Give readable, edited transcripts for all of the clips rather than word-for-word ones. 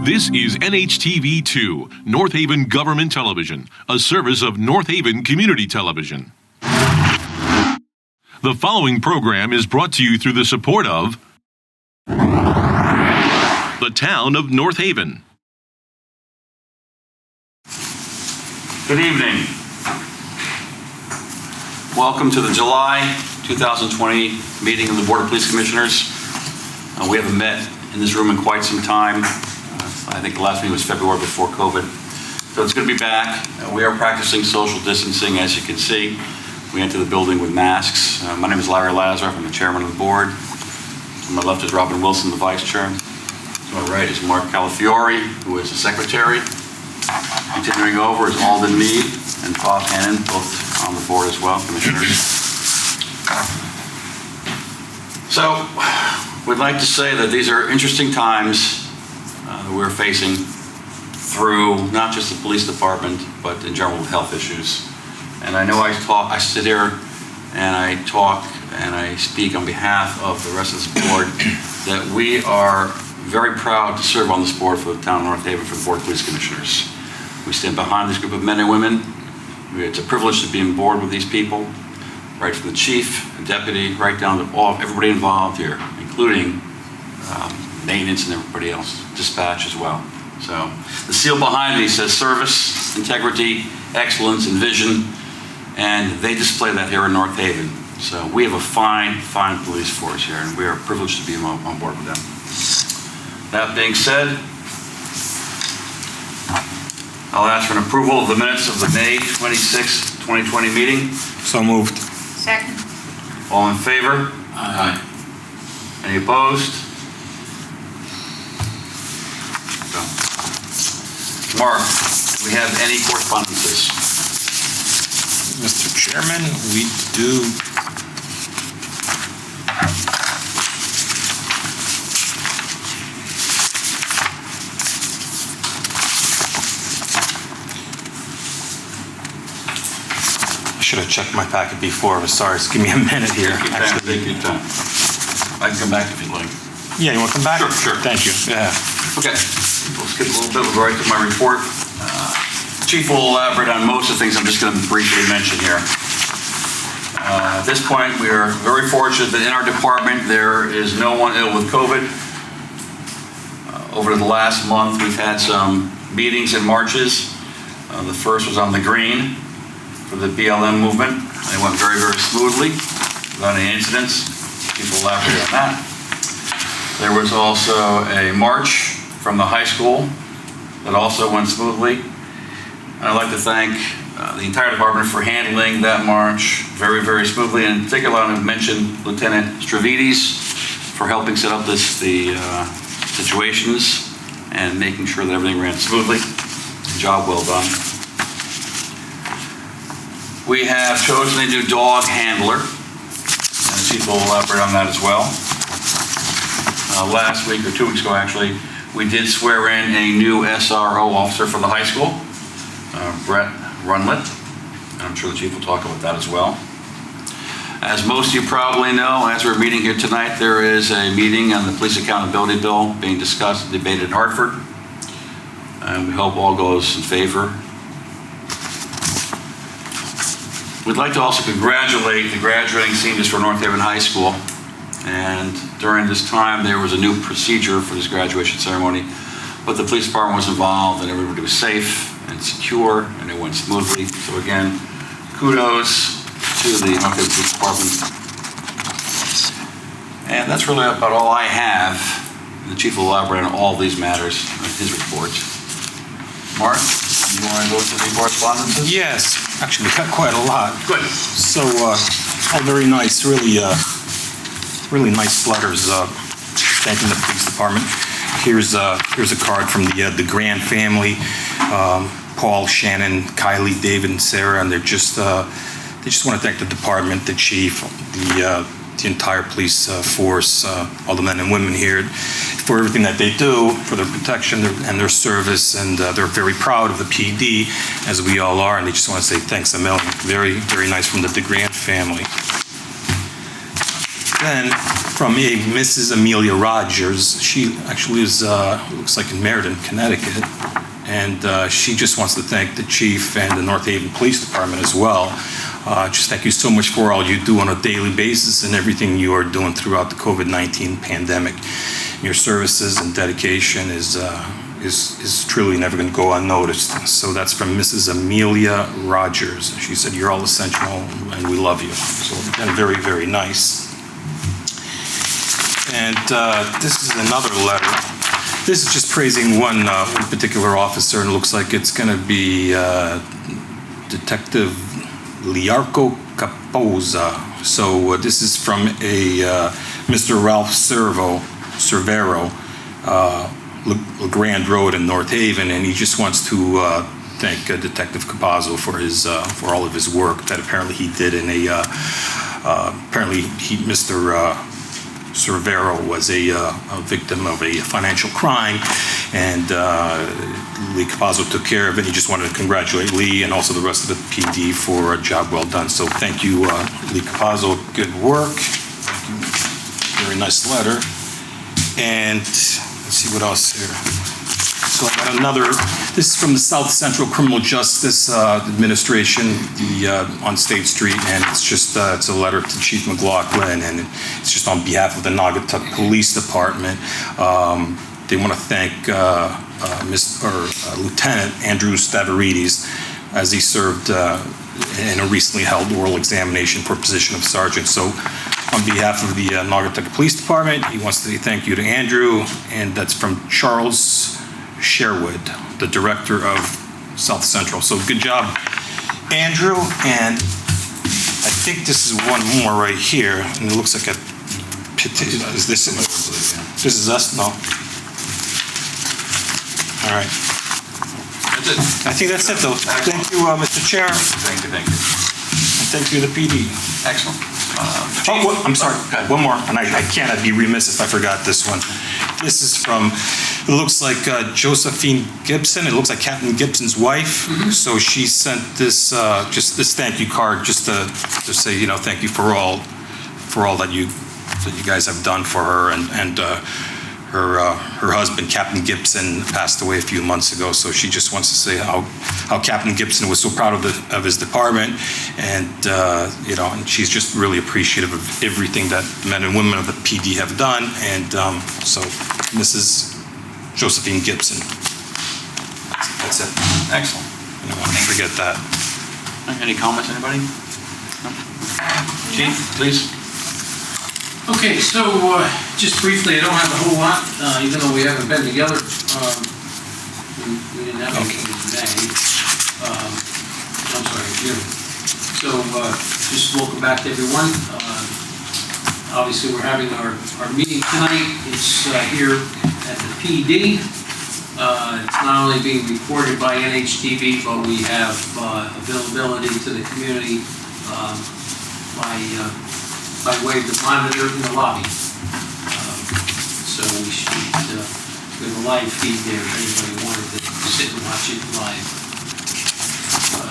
This is NHTV2, North Haven Government Television, a service of North Haven Community Television. The following program is brought to you through the support of the Town of North Haven. Good evening. Welcome to the July 2020 meeting of the Board of Police Commissioners. We haven't met in this room in quite some time. I think the last meeting was February before COVID. So it's good to be back. We are practicing social distancing, as you can see. We enter the building with masks. My name is Larry Lazaroff. I'm the chairman of the board. To my left is Robin Wilson, the vice chair. To my right is Mark Calafiore, who is the secretary. Continuing over is Alden Mead and Bob Hannon, both on the board as well, commissioners. So, we'd like to say that these are interesting times that we're facing through not just the police department, but in general health issues. And I know I sit here and I talk and I speak on behalf of the rest of this board that we are very proud to serve on this board for the town of North Haven for the Board of Police Commissioners. We stand behind this group of men and women. It's a privilege to be on board with these people, right from the chief, the deputy, right down to everybody involved here, including maintenance and everybody else, dispatch as well. So the seal behind me says service, integrity, excellence, and vision, and they display that here in North Haven. So we have a fine, fine police force here, and we are privileged to be on board with them. That being said, I'll ask for an approval of the minutes of the May 26, 2020 meeting. So moved. Second. All in favor? Aye. Any opposed? So. Mark, do we have any correspondences? Mr. Chairman, we do. I should have checked my packet before. I'm sorry. Just give me a minute here. Take your time. I can come back if you'd like. Yeah, you want to come back? Sure. Thank you. Yeah. Okay. We'll skip a little bit. We'll go right to my report. Chief will elaborate on most of the things I'm just going to briefly mention here. At this point, we are very fortunate that in our department there is no one ill with COVID. Over the last month, we've had some meetings and marches. The first was on the Green for the BLM movement. It went very, very smoothly without any incidents. Chief will elaborate on that. There was also a march from the high school that also went smoothly. I'd like to thank the entire department for handling that march very, very smoothly. And in particular, I want to mention Lieutenant Stravides for helping set up the situations and making sure that everything ran smoothly. Job well done. We have chosen a new dog handler, and the chief will elaborate on that as well. Last week, or 2 weeks ago actually, we did swear in a new SRO officer for the high school, Brett Runlet, and I'm sure the chief will talk about that as well. As most of you probably know, as we're meeting here tonight, there is a meeting on the police accountability bill being discussed and debated in Hartford, and we hope all goes in favor. We'd like to also congratulate the graduating seniors for North Haven High School. And during this time, there was a new procedure for this graduation ceremony, but the police department was involved and everybody was safe and secure and it went smoothly. So again, kudos to the North Haven Police Department. And that's really about all I have. The chief will elaborate on all these matters in his report. Mark, you want to go to the correspondences? Yes. Actually, we got quite a lot. Good. So, all very nice, really nice letters thanking the police department. Here's a card from the Grant family, Paul, Shannon, Kylie, David, and Sarah, and they just want to thank the department, the chief, the entire police force, all the men and women here for everything that they do for their protection and their service, and they're very proud of the PD, as we all are, and they just want to say thanks a million. Very, very nice from the Grant family. Then from a Mrs. Amelia Rogers, she actually is, looks like in Meriden, Connecticut, and she just wants to thank the chief and the North Haven Police Department as well. Just thank you so much for all you do on a daily basis and everything you are doing throughout the COVID-19 pandemic. Your services and dedication is truly never going to go unnoticed. So that's from Mrs. Amelia Rogers. She said, "You're all essential and we love you." So again, very, very nice. And this is another letter. This is just praising one particular officer, and it looks like it's going to be Detective Liarco Capozza. So this is from a Mr. Ralph Cervero, LeGrand Road in North Haven, and he just wants to thank Detective Capozzo for all of his work that apparently he did in a Mr. Cervero was a victim of a financial crime, and Lee Capozzo took care of it. He just wanted to congratulate Lee and also the rest of the PD for a job well done. So thank you, Lee Capozzo. Good work. Thank you. Very nice letter. And let's see what else here. So I got another. This is from the South Central Criminal Justice Administration, on State Street, and it's a letter to Chief McLaughlin, and it's just on behalf of the Naugatuck Police Department. They want to thank Lieutenant Andrew Stavridis, as he served in a recently held oral examination for position of sergeant. So on behalf of the Naugatuck Police Department, he wants to say thank you to Andrew, and that's from Charles Sherwood, the director of South Central. So good job, Andrew. And I think this is one more right here, and it looks like is this it? This is us? No. All right. That's it. I think that's it, though. Thank you, Mr. Chair. Thank you. And thank you, the PD. Excellent. I'm sorry, one more, and I can't, I'd be remiss if I forgot this one. This is from, it looks like Josephine Gibson. It looks like Captain Gibson's wife. Mm-hmm. So she sent this, just this thank you card, just to say, thank you for all that you guys have done for her, and her husband, Captain Gibson, passed away a few months ago. So she just wants to say how Captain Gibson was so proud of his department, and and she's just really appreciative of everything that the men and women of the PD have done. And so, Mrs. Josephine Gibson. That's it. Excellent. I don't want to forget that. Any comments, anybody? No? Chief, please. Okay, so just briefly, I don't have a whole lot, even though we haven't been together. We didn't have anything in May. I'm sorry, June. So just welcome back to everyone. Obviously, we're having our meeting tonight. It's here at the PD. It's not only being recorded by NHTV, but we have availability to the community by way of the monitor in the lobby. So we should, we have a live feed there if anybody wanted to sit and watch it live.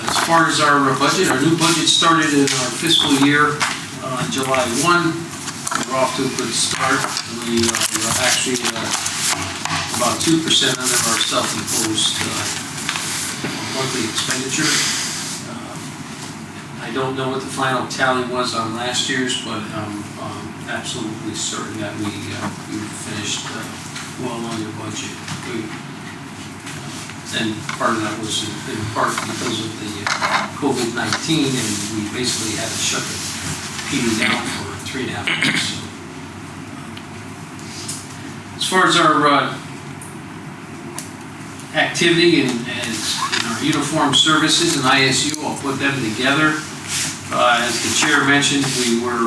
As far as our budget, our new budget started in our fiscal year on July 1. We're off to a good start. We are actually about 2% under our self-imposed monthly expenditure. I don't know what the final tally was on last year's, but I'm absolutely certain that we finished well under budget. And part of that was in part because of the COVID-19, and we basically had to shut the PD down for 3.5 months. So, as far as our activity and our uniform services and ISU, I'll put them together. As the chair mentioned, we were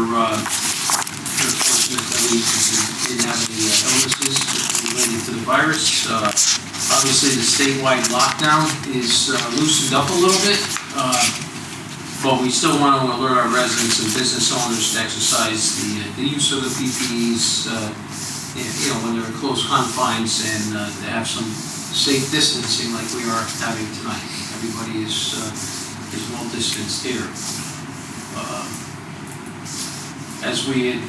fortunate that we didn't have any illnesses related to the virus. Obviously, the statewide lockdown is loosened up a little bit, but we still want to alert our residents and business owners to exercise the use of the PPEs, when they're in close confines, and to have some safe distancing like we are having tonight. Everybody is well distanced here. As we had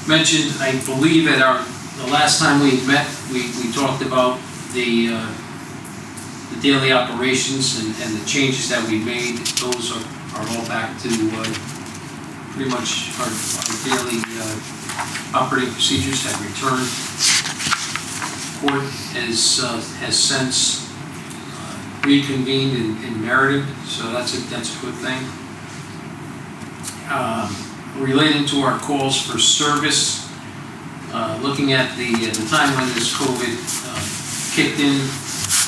mentioned, I believe at the last time we had met, we talked about the daily operations and the changes that we made. Those are all back to pretty much our daily operating procedures have returned. Court has since reconvened in Meriden, so that's a good thing. Relating to our calls for service, looking at the time when this COVID kicked in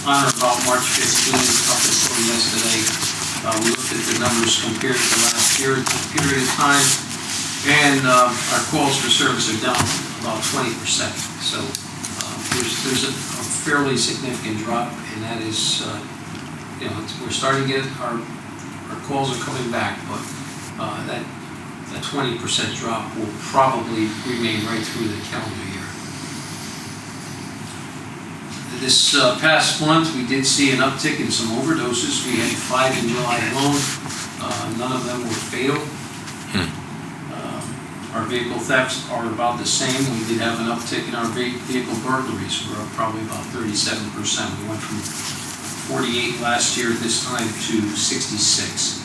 on or about March 15th up until yesterday, we looked at the numbers compared to last year period of time, and our calls for service are down about 20%. So there's a fairly significant drop, and that is, we're starting to get our calls are coming back, but that 20% drop will probably remain right through the calendar year. This past month, we did see an uptick in some overdoses. We had 5 in July alone. None of them were fatal. Our vehicle thefts are about the same. We did have an uptick in our vehicle burglaries. We're up probably about 37%. We went from 48 last year at this time to 66.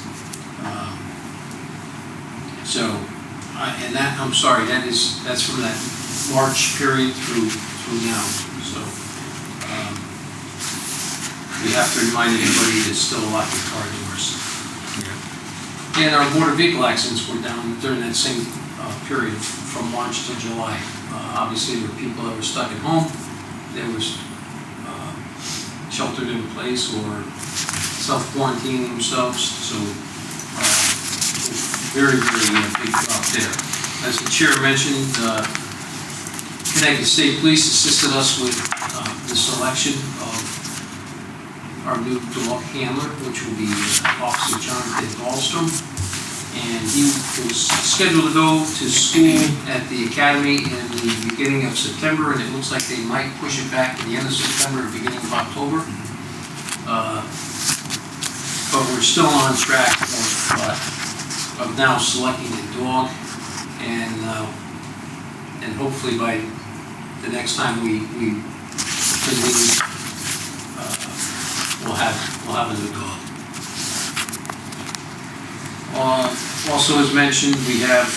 That's from that March period through now. So we have to remind everybody there's still a lot to car doors. And our motor vehicle accidents were down during that same period from March to July. Obviously, there were people that were stuck at home. There was sheltered in place or self-quarantining themselves. So very, very big drop there. As the chair mentioned, Connecticut State Police assisted us with the selection of our new dog handler, which will be Officer Jonathan Dahlstrom. And he was scheduled to go to school at the academy in the beginning of September, and it looks like they might push it back to the end of September or beginning of October. But we're still on track of now selecting a dog, and hopefully by the next time we convene, we'll have a new dog. Also, as mentioned, we have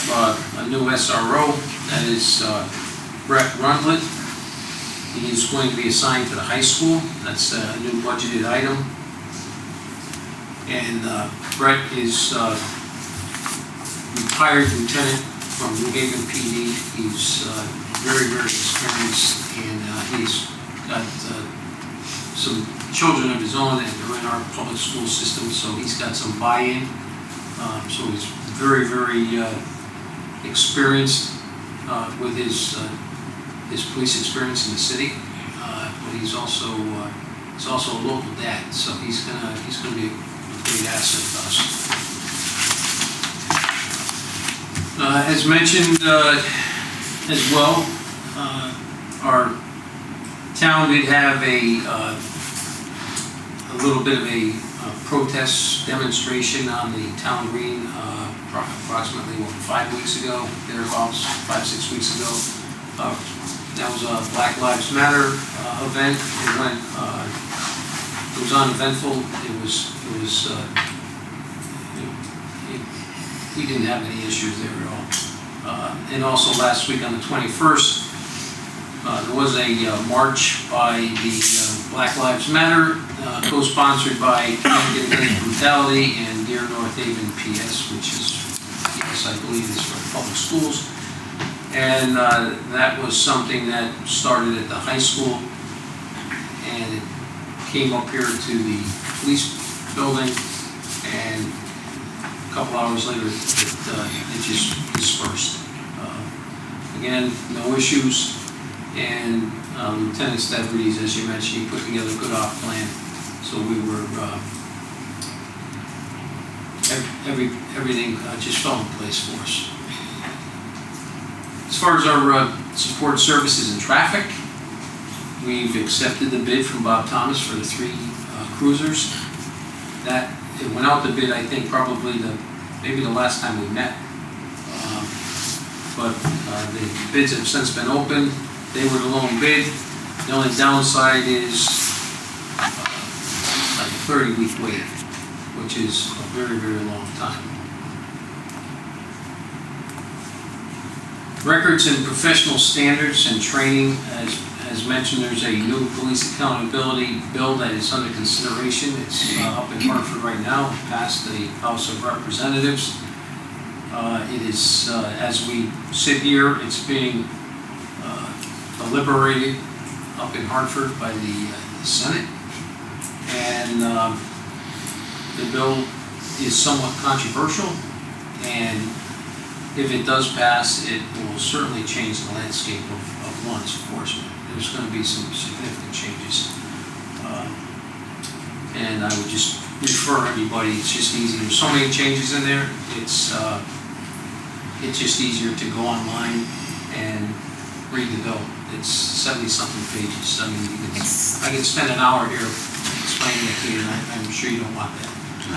a new SRO, that is Brett Rundlet. He is going to be assigned to the high school. That's a new budgeted item. And Brett is retired lieutenant from New Haven PD. He's very, very experienced, and he's got some children of his own that are in our public school system, so he's got some buy-in. So he's very, very experienced with his police experience in the city, but he's also a local dad, so he's gonna be a great asset to us. As mentioned as well, our town did have a little bit of a protest demonstration on the town green approximately 5 weeks ago, thereabouts, 5-6 weeks ago. That was a Black Lives Matter event. It was uneventful. We didn't have any issues there at all. And also last week on the 21st, there was a march by the Black Lives Matter, co-sponsored by Connecticut Brutality and Dear North Haven PS, which is, yes, I believe is for public schools. And that was something that started at the high school, and it came up here to the police building, and a couple hours later it just dispersed. Again, no issues, and Lieutenant Stebrides, as you mentioned, he put together a good op plan, so we were everything just fell in place for us. As far as our support services and traffic, we've accepted the bid from Bob Thomas for the 3 cruisers. That it went out the bid, I think, probably maybe the last time we met. but the bids have since been opened. They were the lone bid. The only downside is like a 30-week wait, which is a very, very long time. Records and professional standards and training, as mentioned, there's a new police accountability bill that is under consideration. It's up in Hartford right now, passed the House of Representatives. It is, as we sit here, it's being deliberated up in Hartford by the Senate. And the bill is somewhat controversial, and if it does pass, it will certainly change the landscape of law enforcement. There's going to be some significant changes. And I would just refer everybody, it's just easy. There's so many changes in there, it's just easier to go online and read the bill. It's 70-something pages. I mean, I could spend an hour here explaining it to you, and I'm sure you don't want that.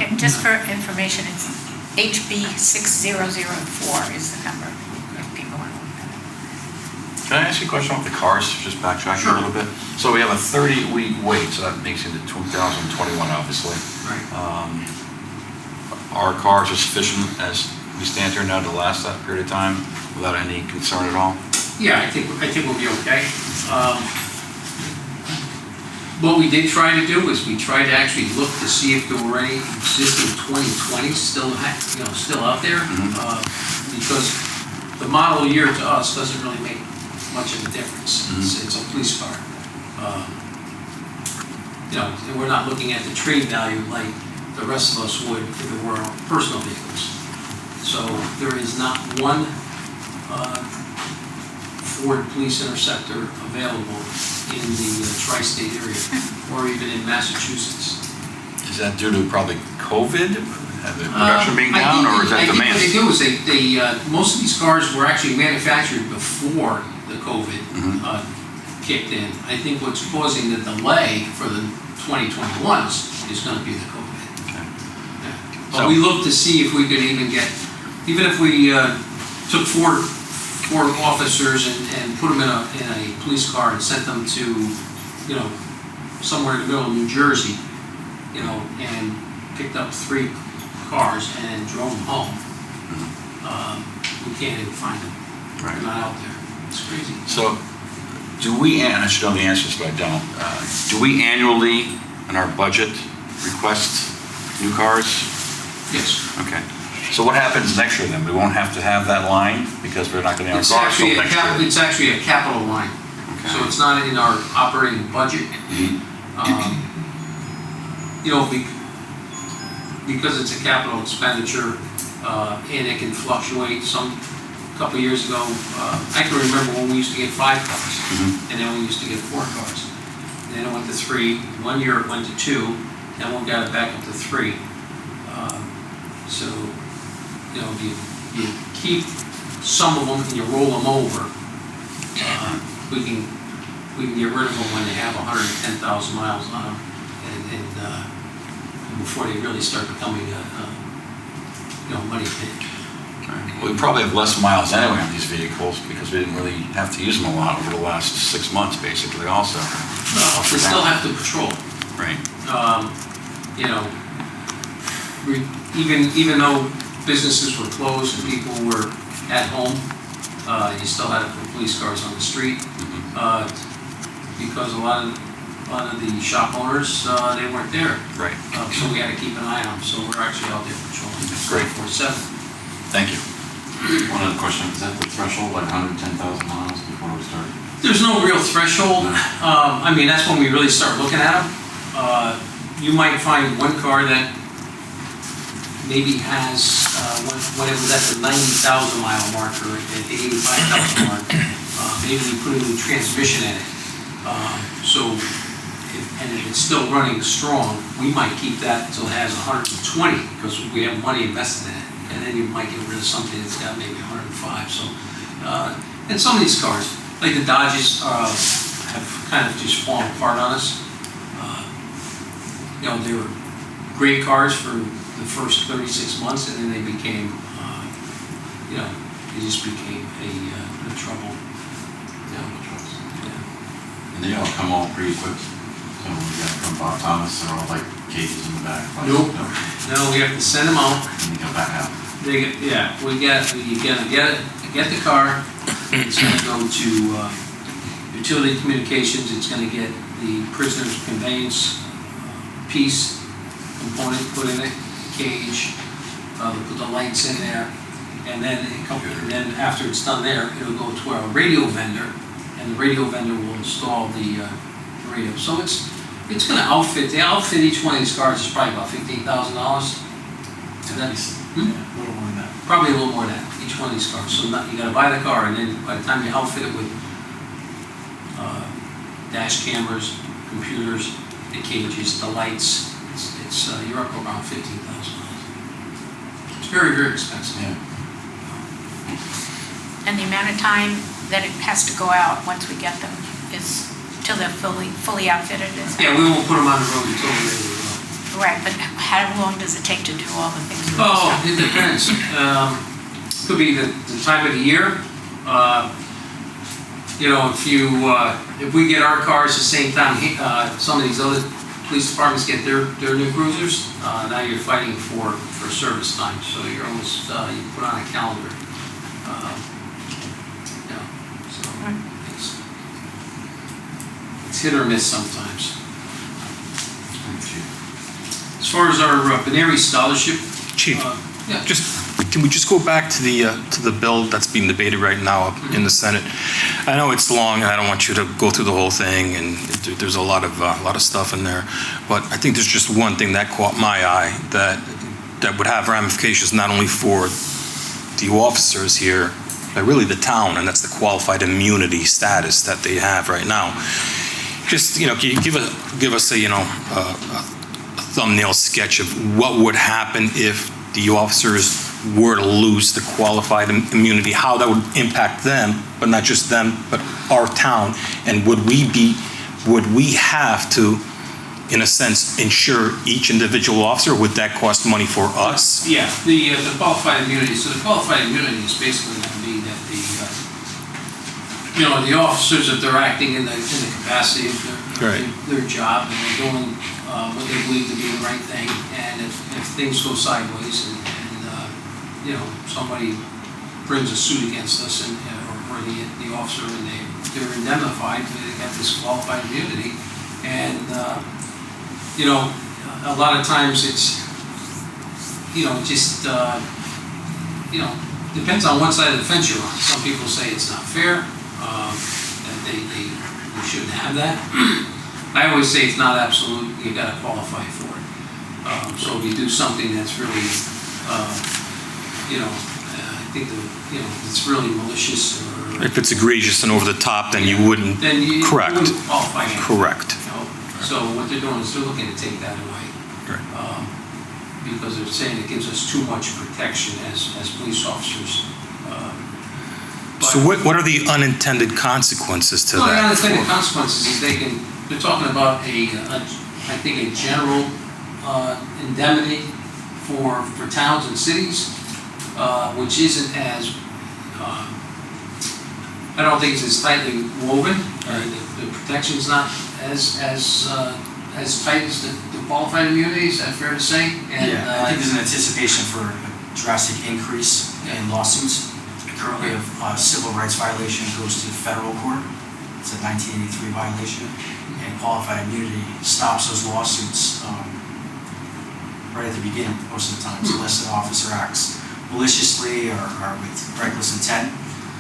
And just for information, it's HB 6004 is the number, if people want to look at it. Can I ask you a question off the cars, just backtracking Sure. a little bit? So we have a 30-week wait, so that makes it to 2021, obviously. Right. Our cars are sufficient as we stand here now to last that period of time without any concern at all? Yeah, I think we'll be okay. What we did try to do is we tried to actually look to see if there were any existing 2020s still out there, because the model year to us doesn't really make much of a difference. It's a police car. And we're not looking at the trade value like the rest of us would if it were personal vehicles. So there is not one Ford Police Interceptor available in the tri-state area, or even in Massachusetts. Is that due to probably COVID, the production being down, or is that demand? I think what they do is most of these cars were actually manufactured before the COVID kicked in. I think what's causing the delay for the 2021s is going to be the COVID. Okay. Yeah. But we looked to see if we could even if we took four officers and put them in a police car and sent them to, somewhere in the middle of New Jersey, and picked up 3 cars and drove them home. We can't even find them. Right. They're not out there. It's crazy. So, and I should know the answers, but I don't, do we annually, in our budget, request new cars? Yes. Okay. So what happens next year then? We won't have to have that line because we're not going to have It's cars till actually next year? it's actually a capital line. Okay. So it's not in our operating budget. Because it's a capital expenditure, and it can fluctuate. A couple of years ago, I can remember when we used to get 5 cars, and then we used to get 4 cars. And then it went to 3. 1 year it went to 2, then we got it back up to 3. So, you keep some of them and you roll them over. We can get rid of them when they have 110,000 miles on them, and before they really start becoming a money pit. We probably have less miles anyway on these vehicles because we didn't really have to use them a lot over the last 6 months, basically, also. We still have to patrol. Right. Even though businesses were closed and people were at home, you still had to put police cars on the street, because a lot of the shop owners, they weren't there. Right. So we had to keep an eye on them, so we're actually out there patrolling Great. 24/7. Thank you. One other question, is that the threshold, like 110,000 miles before we start? There's no real threshold. That's when we really start looking at them. You might find one car that maybe has, when it was at the 90,000 mile mark or at the 85,000 mark, maybe we put a new transmission in it. If it's still running strong, we might keep that until it has 120 because we have money invested in it. And then you might get rid of something that's got maybe 105. So, and some of these cars, like the Dodges, have kind of just fallen apart on us. They were great cars for the first 36 months, and then they became, It just became a trouble. Yeah, which was. Yeah. And they all come all pretty quick. So we got from Bob Thomas, they're all like cages in the back. Like, Nope. no, No, we have to send them out. and they come back out. You gotta get the car, it's gonna go to utility communications, it's gonna get the prisoner's conveyance piece component put in it, cage, they'll put the lights in there, and then after it's done there, it'll go to our radio vendor, and the radio vendor will install the radio. So it's gonna outfit each one of these cars is probably about $15,000. A little more than that. Probably a little more than that, each one of these cars. So you gotta buy the car, and then by the time you outfit it with dash cameras, computers, the cages, the lights, you're up around $15,000. It's very, very expensive. Yeah. And the amount of time that it has to go out once we get them is till they're fully outfitted, is it? Yeah, we won't put them on the road until we're ready to go. Right, but how long does it take to do all the things? Oh, it depends. Could be the time of the year. If we get our cars the same time some of these other police departments get their new cruisers, now you're fighting for service time. So you're almost, you put on a calendar. So it's hit or miss sometimes. As far as our Benary Scholarship. Chief, Yeah. can we just go back to the bill that's being debated right now up in the Senate? I know it's long, and I don't want you to go through the whole thing, and there's a lot of stuff in there. But I think there's just one thing that caught my eye that would have ramifications not only for the officers here, but really the town, and that's the qualified immunity status that they have right now. Just, can you give us a thumbnail sketch of what would happen if the officers were to lose the qualified immunity, how that would impact them, but not just them, but our town, and would we have to, in a sense, insure each individual officer? Would that cost money for us? Yeah, the qualified immunity. So the qualified immunity is basically going to be that the officers, if they're acting in the capacity of their job, and they're doing what they believe to be the right thing, and if things go sideways and somebody brings a suit against us or the officer, and they're indemnified, they got this qualified immunity, and a lot of times it's depends on what side of the fence you're on. Some people say it's not fair, that they shouldn't have that. I always say it's not absolute, you gotta qualify for it. So if you do something that's really, I think it's really malicious or. If it's egregious and over the top, then you wouldn't. Then you Correct. wouldn't qualify. Correct. So what they're doing is they're looking to take that away. Right. Because they're saying it gives us too much protection as police officers. So what are the unintended consequences to Well, the that? unintended consequences is they're talking about I think a general indemnity for towns and cities, which isn't as, I don't think it's as tightly woven. The protection's not as tight as the qualified immunity, is that fair to say? And, I think there's an anticipation for a drastic increase in lawsuits. Currently, a civil rights violation goes to federal court. It's a 1983 violation, and qualified immunity stops those lawsuits right at the beginning most of the time, unless an officer acts maliciously or with reckless intent.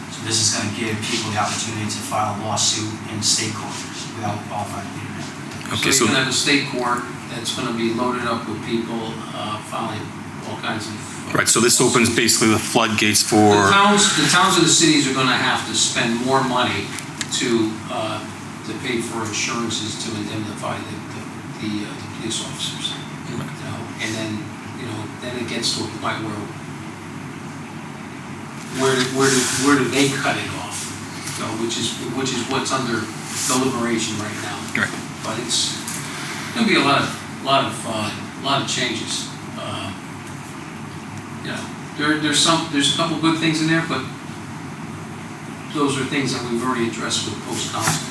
So this is going to give people the opportunity to file a lawsuit in state court without qualified immunity. Okay, so you're going to have a state court that's going to be loaded up with people filing all kinds of. Right, so this opens basically the floodgates for. The towns and the cities are going to have to spend more money to pay for insurances to indemnify the police officers. And then it gets to a point where do they cut it off? Which is what's under deliberation right now. Right. But it's going to be a lot of changes. There's a couple good things in there, but those are things that we've already addressed with post-council.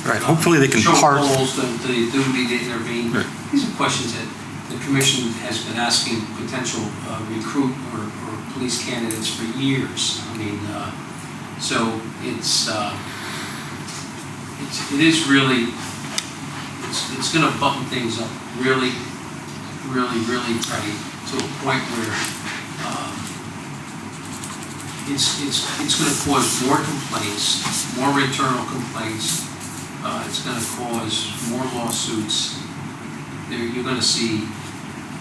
Right, hopefully they can Show parse. polls, the duty to intervene. Right. These are questions that the commission has been asking potential recruit or police candidates for years. I mean, so it is really, it's going to button things up really, really, really tight to a point where it's going to cause more complaints, more internal complaints. It's going to cause more lawsuits. You're going to see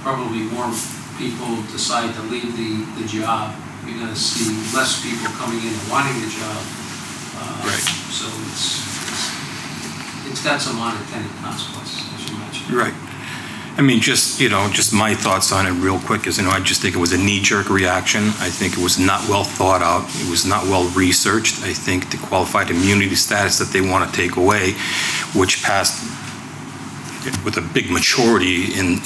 probably more people decide to leave the job. You're going to see less people coming in and wanting the job. Right. So it's got some unintended consequences, as you mentioned. Right. I mean, just my thoughts on it real quick is, I just think it was a knee-jerk reaction. I think it was not well thought out. It was not well researched. I think the qualified immunity status that they want to take away, which passed with a big majority in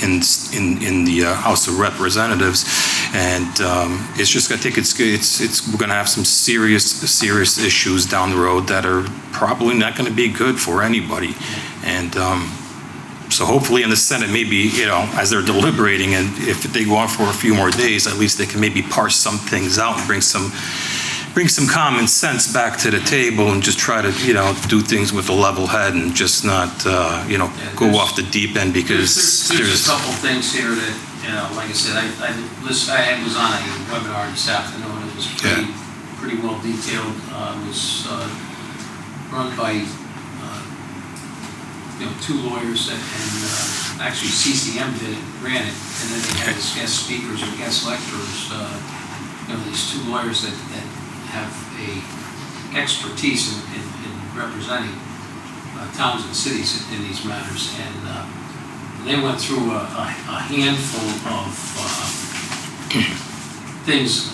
the House of Representatives, and it's just, I think we're going to have some serious issues down the road that are probably not going to be good for anybody, and so hopefully in the Senate, maybe, as they're deliberating, and if they go on for a few more days, at least they can maybe parse some things out and bring some common sense back to the table and just try to, do things with a level head and just not, go off the deep end, because there's a couple things here that, like I said, I was on a webinar this afternoon. It was pretty well detailed. It was run by two lawyers and actually CCM ran it, and then they had as guest speakers or guest lecturers, these two lawyers that have a expertise in representing towns and cities in these matters, and they went through a handful of things,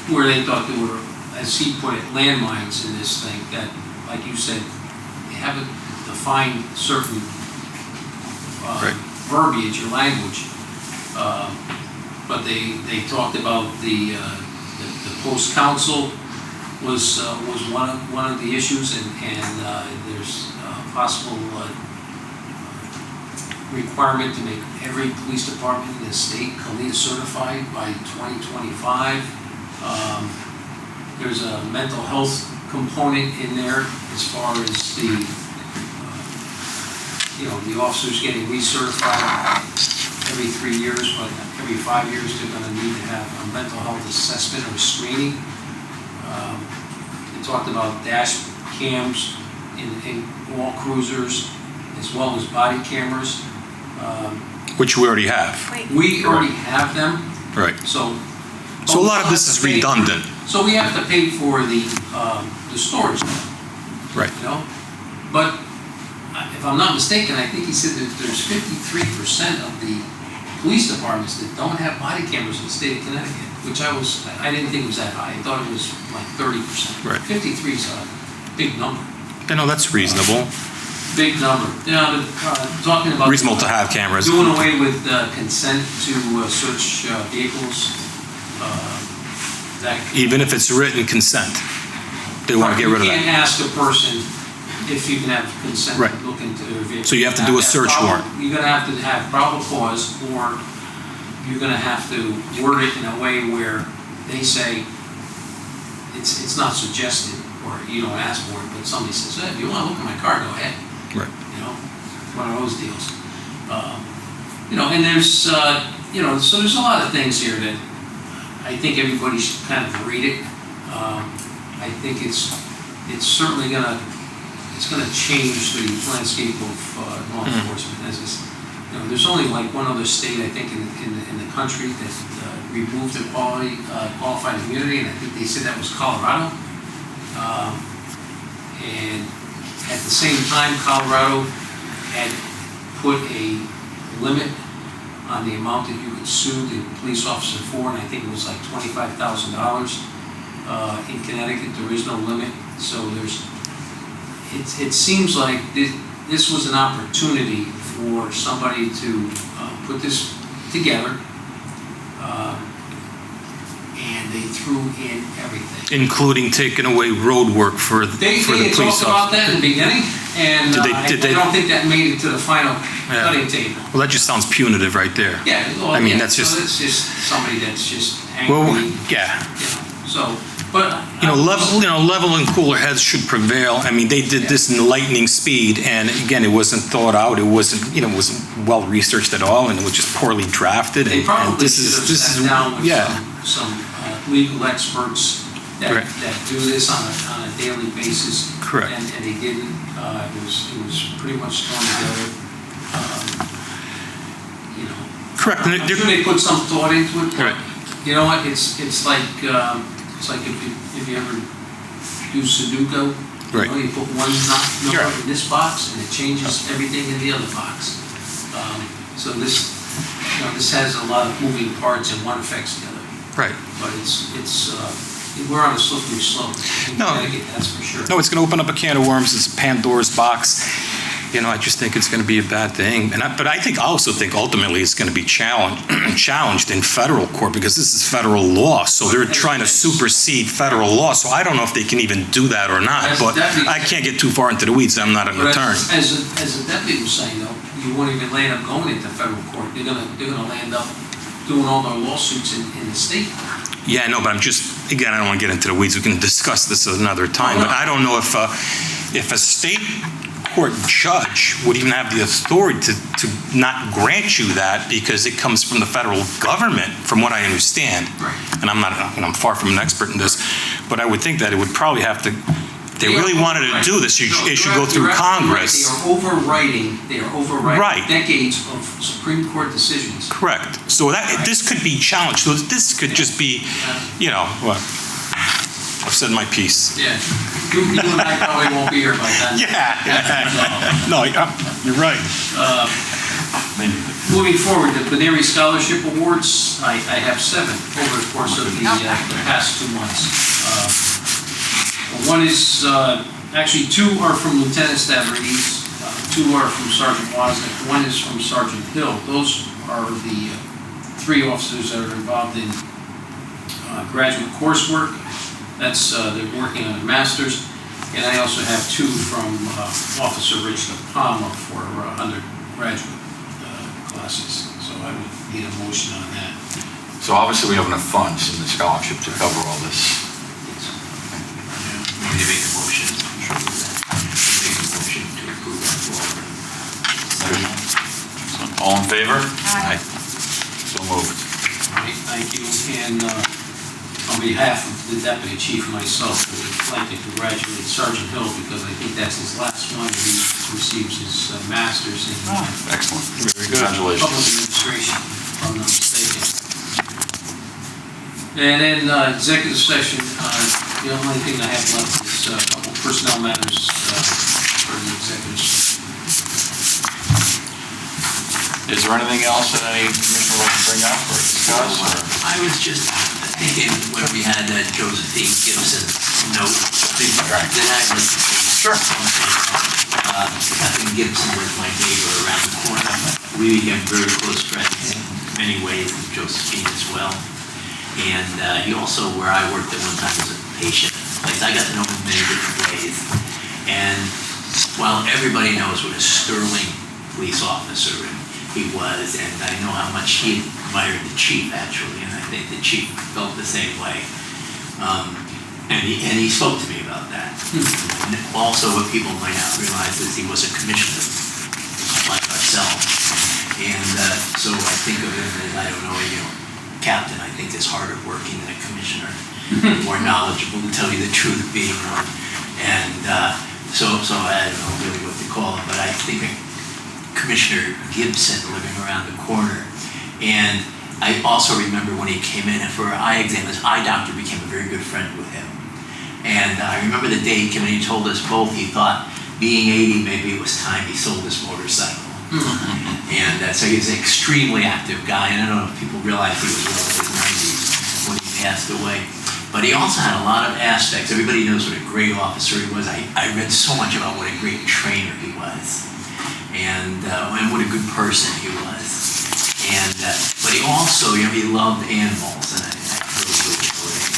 where they thought there were, as he put it, landmines in this thing that, like you said, they haven't defined certain verbiage or language, but they talked about the post-council was one of the issues, and there's a possible requirement to make every police department in the state CALEA certified by 2025. There's a mental health component in there as far as the officers getting recertified every 3 years, but every 5 years they're going to need to have a mental health assessment or screening. They talked about dash cams in all cruisers, as well as body cameras. which we already have. We already have them, Right. so. So a lot of this is redundant. So we have to pay for the storage, Right. But if I'm not mistaken, I think he said that there's 53% of the police departments that don't have body cameras in the state of Connecticut, which I didn't think was that high. I thought it was like 30%. Right. 53 is a big number. I know that's reasonable. Big number. Talking about. Reasonable to have cameras. Doing away with consent to search vehicles. Even if it's written consent, they want to get rid of You can't that. ask a person if you can have consent Right. to look into their vehicle. So you have to do a search warrant. You're gonna have to have probable cause, or you're gonna have to word it in a way where they say it's not suggested, or you don't ask for it, but somebody says, hey, if you wanna look at my car, go ahead. Right. One of those deals. And there's, so there's a lot of things here that I think everybody should kind of read it. I think it's certainly gonna change the landscape of law enforcement. There's only like one other state, I think, in the country that removed the qualified immunity, and I think they said that was Colorado. And at the same time, Colorado had put a limit on the amount that you could sue the police officer for, and I think it was like $25,000. In Connecticut, there is no limit, so it seems like this was an opportunity for somebody to put this together and they threw in everything. Including taking away road work for the They police talked about officer. that in the beginning, and Did they- I don't think that made it to the final Yeah. cutting table. Well, that just sounds punitive right there. Yeah, well, I mean, yeah, that's just- so it's just somebody that's just Well, angry, yeah. so, but. Level and cooler heads should prevail. I mean, they did this in lightning speed, and again, it wasn't thought out. It wasn't, it wasn't well researched at all, and it was just poorly drafted. They and probably this should have is sat down with yeah. some legal experts that Correct. do this on a daily basis. Correct. And they didn't, it was pretty much thrown together. Correct. And I'm sure they put some thought into it. Right. You know what, it's like if you ever do Sudoku. Right. You put one number Right. in this box and it changes everything in the other box. So this has a lot of moving parts and one affects the other. Right. But we're on a slippery slope. In No. Connecticut, that's for sure. No, it's going to open up a can of worms. It's Pandora's box. I just think it's going to be a bad thing. But I also think ultimately it's going to be challenged in federal court because this is federal law. So they're trying to supersede federal law. So I don't know if they can even do that or not. As But deputy- I can't get too far into the weeds. I'm not an But attorney. as the deputy was saying, though, you won't even land up going into federal court. They're gonna land up doing all their lawsuits in the state court. Yeah, I know, but I don't want to get into the weeds. We can discuss this another time. But I don't know if a state court judge would even have the authority to not grant you that because it comes from the federal government, from what I understand. Right. And I'm far from an expert in this, but I would think that it would probably have to, if they really wanted to do this, it should go through Congress. They are overwriting Right. decades of Supreme Court decisions. Correct. So this could be challenged. So this could just be, what? I've said my piece. Yeah. You and I probably won't be here by then. Yeah. No, you're right. Moving forward, the Benary Scholarship Awards, I have 7 over the course of the past 2 months. One is, actually 2 are from Lieutenant Stavridis, 2 are from Sergeant Wozniak, 1 is from Sergeant Hill. Those are the 3 officers that are involved in graduate coursework. That's, they're working on a master's. And I also have 2 from Officer Rich Palmer for undergraduate classes. So I would need a motion on that. So obviously we have enough funds in the scholarship to cover all this. We need to make a motion. Make a motion to approve that. All in favor? Aye. So moved. All right, thank you. And on behalf of the Deputy Chief and myself, I would like to congratulate Sergeant Hill because I think that's his last one. He receives his master's in Excellent. Very good. Congratulations. public administration, if I'm not mistaken. And then executive session, the only thing I have left is a couple personnel matters for the executive session. Is there anything else that any commissioner wants to bring up or discuss? Or? I was just thinking when we had Josephine Gibson note, that I was. Sure. Kathleen Gibson was my neighbor around the corner. We became very close friends in many ways, with Josephine as well. And he also, where I worked at one time, was a patient. Like, I got to know him in many different ways. And while everybody knows what a sterling police officer he was, and I know how much he admired the chief, actually, and I think the chief felt the same way. And he spoke to me about that. And also, what people might not realize is he was a commissioner, like ourselves. And so I think of him as, I don't know, captain, I think, is harder working than a commissioner. More knowledgeable, to tell you the truth, being one. And so I don't know really what to call him, but I think Commissioner Gibson living around the corner. And I also remember when he came in for our eye exam, his eye doctor became a very good friend with him. And I remember the day he came in, he told us both he thought, being 80, maybe it was time he sold his motorcycle. And so he was an extremely active guy, and I don't know if people realize he was well in his 90s when he passed away. But he also had a lot of aspects. Everybody knows what a great officer he was. I read so much about what a great trainer he was, and what a good person he was. And but he also, he loved animals, and I really enjoyed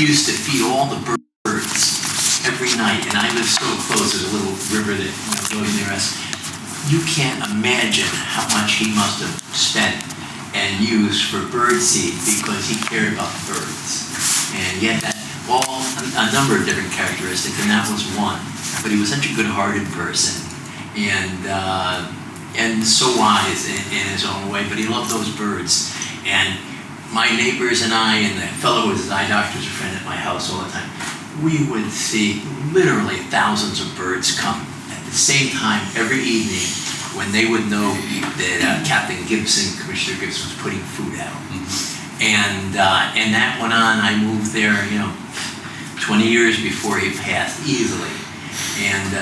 used to feed all the birds every night, and I live so close, there's a little river that goes near us. You can't imagine how much he must have spent and used for bird seed because he cared about the birds. And he had a number of different characteristics, and that was one. But he was such a good-hearted person, and so wise in his own way, but he loved those birds. And my neighbors and I, and the fellow who was his eye doctor, was a friend at my house all the time, we would see literally thousands of birds come at the same time every evening when they would know that Captain Gibson, Commissioner Gibson, was putting food out. And that went on. I moved there, 20 years before he passed, easily. And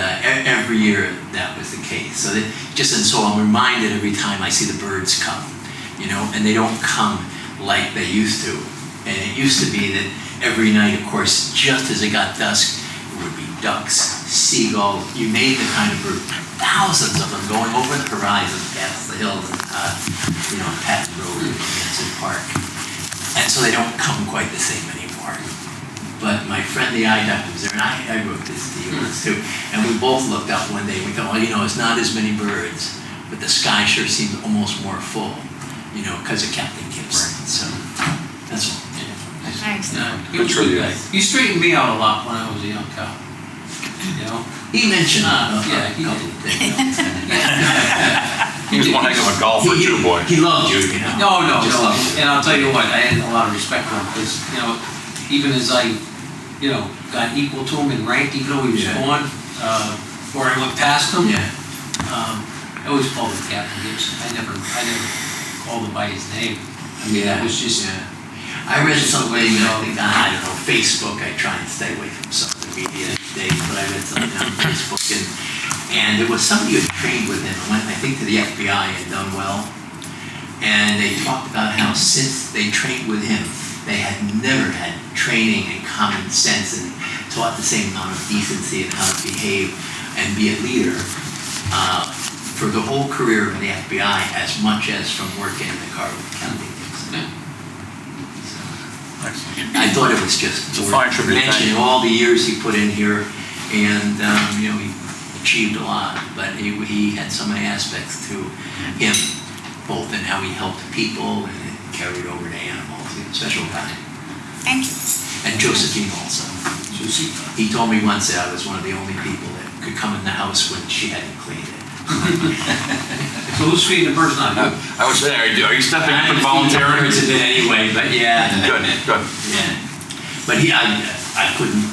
every year that was the case. So I'm reminded every time I see the birds come, and they don't come like they used to. And it used to be that every night, of course, just as it got dusk, it would be ducks, seagulls, you name the kind of bird, thousands of them going over the horizon past the hills and, Patton Road and Manson Park. And so they don't come quite the same anymore. But my friend, the eye doctor, was there, and I wrote this to you too, and we both looked up one day and we thought, well, it's not as many birds, but the sky sure seemed almost more full, because of Captain Gibson. So that's all. Thanks. He was a good guy. He straightened me out a lot when I was a young cop. He mentioned yeah, a he couple did. of things. He was one heck of a golfer too, boy. He loved you, No, Just loved you. and I'll tell you what, I had a lot of respect for him, because, even as I, got equal to him in rank, even though he was gone, or I went past him, Yeah. I always called him Captain Gibson. I never called him by his name. I mean, that was just, I read something, I think, I don't know, Facebook. I try and stay away from some of the media these days, but I read something on Facebook, and it was somebody who had trained with him, went, I think, to the FBI and done well. And they talked about how since they trained with him, they had never had training in common sense and taught the same amount of decency and how to behave and be a leader for the whole career in the FBI as much as from working in the car with County Gibson. Excellent. I thought it was just It's a fine tribute. Thank mentioning you. all the years he put in here, and he achieved a lot. But he had so many aspects to him, both in how he helped people and it carried over to animals. He was a special guy. Thank you. And Josephine also. He told me once that I was one of the only people that could come in the house when she hadn't cleaned it. so who's feeding the birds now? You? I was there. Are you stepping up and volunteering? Birds a bit anyway, but yeah. Good. Yeah. But I couldn't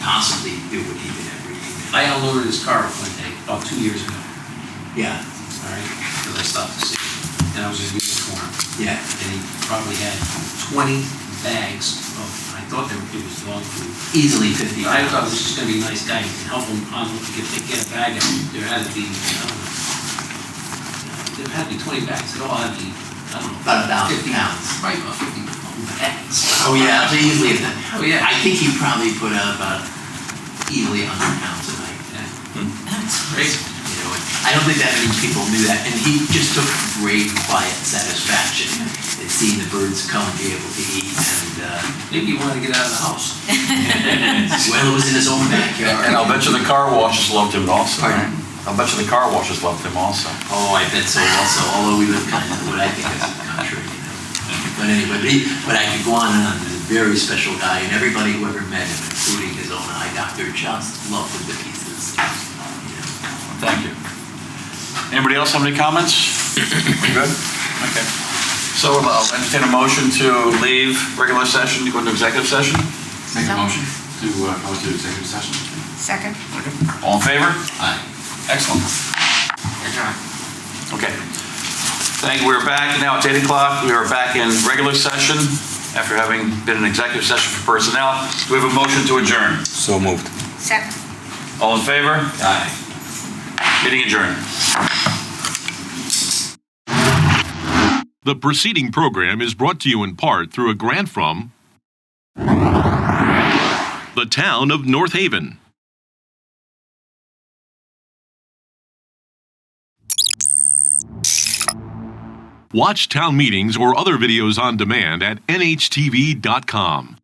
possibly do what he did every evening. I unloaded his car one day, about 2 years ago, Yeah. all right, because I stopped to see him, and I was in uniform, Yeah. and he probably had 20 bags of, I thought it was dog food. Easily 50 I thought pounds. this was gonna be a nice guy, and help him on, get a bag out. There had to be, there had to be 20 bags, it all had to be, I don't know. About 1,000 50 pounds. Right, about 50 bags. Oh yeah, so easily. Oh, yeah. I think he probably put out about easily 100 pounds a night. Great. I don't think that many people knew that, and he just took great, quiet satisfaction in seeing the birds come and be able to eat. And Maybe you wanted to get out of the house. well, it was in his own backyard. And I'll bet you the car washes loved him also. Pardon? I'll bet you the car washes loved him also. Oh, I bet so also, although we live kind of what I think is a country, But anyway, but I could go on and on. He's a very special guy, and everybody who ever met him, including his own eye doctor, just loved him to pieces. Thank you. Anybody else have any comments? We good? Okay. So I'll entertain a motion to leave regular session, to go into executive session. Make a motion to go into executive session. Second. All in favor? Aye. Excellent. Okay. Thank you. We're back now. It's 8 o'clock. We are back in regular session after having been in executive session for personnel. We have a motion to adjourn. So moved. Second. All in favor? Aye. Meeting adjourned. The preceding program is brought to you in part through a grant from the town of North Haven. Watch town meetings or other videos on demand at nhtv.com.